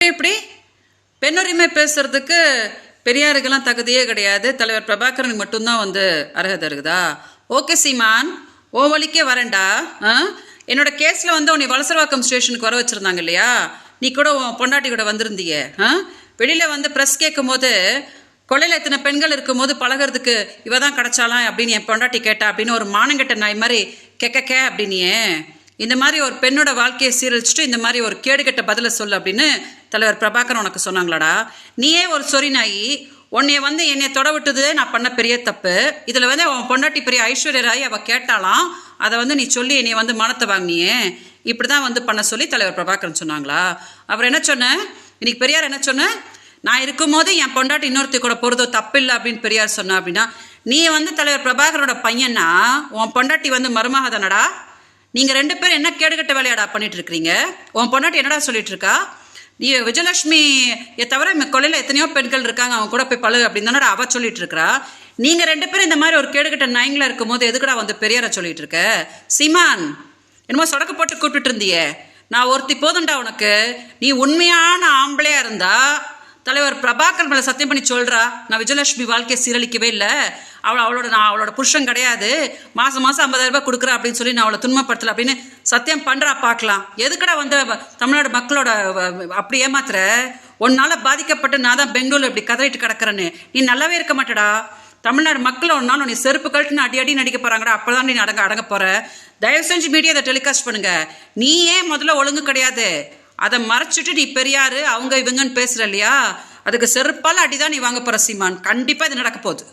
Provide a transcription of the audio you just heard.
இப்படி பெண்ணுரிமை பேசுறதுக்கு பெரியாருக்கெல்லாம் தகுதியே கிடையாது. தலைவர் பிரபாகரனுக்கு மட்டும்தான் அர்ஹதை இருக்குதா? ஓகே சீமான், ஓ வழிக்கே வரேன்டா. என்னோட கேஸில் உன்னை வலசரவாக்கம் ஸ்டேஷனுக்கு வர வச்சுருந்தாங்க இல்லையா? நீ கூட உன் பொண்டாட்டி கூட வந்திருந்தீங்க. வெளியில் ப்ரெஸ் கேட்கும் போது கொள்ளையில் எத்தனை பெண்கள் இருக்கும்போது பழகிறதுக்கு இவ தான் கிடச்சாலாம் அப்படின்னு என் பொண்டாட்டி கேட்டா அப்படின்னு ஒரு மானங்கெட்ட நாய் மாதிரி கெக்க அப்படின்னியே. இந்த மாதிரி ஒரு பெண்ணோட வாழ்க்கையை சீரழிச்சிட்டு இந்த மாதிரி ஒரு கேடுகட்ட பதிலை சொல்லு அப்படின்னு தலைவர் பிரபாகரன் உனக்கு சொன்னாங்களாடா? நீயே ஒரு சொறி நாயி, உன்னைய என்னை தொட விட்டது நான் பண்ண பெரிய தப்பு. இதில் அவன் பொண்டாட்டி பெரிய ஐஸ்வர்ய ராய் அவள் கேட்டாலாம், அதை நீ சொல்லி என்னை மானத்தை வாங்கினியே. இப்படி தான் பண்ண சொல்லி தலைவர் பிரபாகரன் சொன்னாங்களா? அப்புறம் என்ன சொன்ன இன்னைக்கு பெரியார்? என்ன சொன்ன? நான் இருக்கும்போது என் பொண்டாட்டி இன்னொருத்தி கூட போகிறதோ தப்பு இல்லை அப்படின்னு பெரியார் சொன்னா அப்படின்னா, நீ தலைவர் பிரபாகரோட பையனா, உன் பொண்டாட்டி மருமக தானடா? நீங்கள் 2 பேரும் என்ன கேடுகட்ட வேலையாடா பண்ணிட்டு இருக்கிறீங்க? உன் பொண்டாட்டி என்னடா சொல்லிட்டு இருக்கா? நீ விஜயலட்சுமியை தவிர கொள்ளையில் எத்தனையோ பெண்கள் இருக்காங்க, அவங்க கூட போய் பழகு அப்படின்னு தானடா அவ சொல்லிட்டு இருக்கிறா. நீங்கள் 2 பேரும் இந்த மாதிரி ஒரு கேடுகட்ட நாயங்களா இருக்கும் போது எதுக்குடா பெரியார சொல்லிட்டு இருக்க? சீமான், என்னமோ சொடக்க போட்டு கூப்பிட்டு இருந்தியே. நான் ஒருத்தி போதுண்டா உனக்கு. நீ உண்மையான ஆம்பளையா இருந்தா தலைவர் பிரபாகர் மேலே சத்தியம் பண்ணி சொல்கிறா, நான் விஜயலட்சுமி வாழ்க்கையை சீரழிக்கவே இல்லை, நான் அவளோட புருஷன் கிடையாது, மாதம் 50,000 ரூபாய் கொடுக்குறா அப்படின்னு சொல்லி நான் அவளை துன்பப்படுத்தலை அப்படின்னு சத்தியம் பண்ணுறா. பார்க்கலாம். எதுக்கடா தமிழ்நாடு மக்களோட அப்படி ஏமாத்துற? ஒன்னால பாதிக்கப்பட்டு நான் தான் பெங்களூர் இப்படி கதறிட்டு கிடக்கிறேன்னு நீ நல்லாவே இருக்க மாட்டடா. தமிழ்நாடு மக்கள் ஒரு நாள் நீ செருப்பு கழட்டுன்னு அடி நடிக்க போகிறாங்கடா. அப்போ தான் நீ அடங்க போகிற. தயவு செஞ்சு மீடியா அதை டெலிகாஸ்ட் பண்ணுங்க. நீ ஏன் முதல்ல ஒழுங்கு கிடையாது, அதை மறைச்சிட்டு நீ பெரியாரு அவங்க இவங்கன்னு பேசுற இல்லையா? அதுக்கு செருப்பால் அடிதான் நீ வாங்க போற சீமான். கண்டிப்பா இது நடக்க போகுது.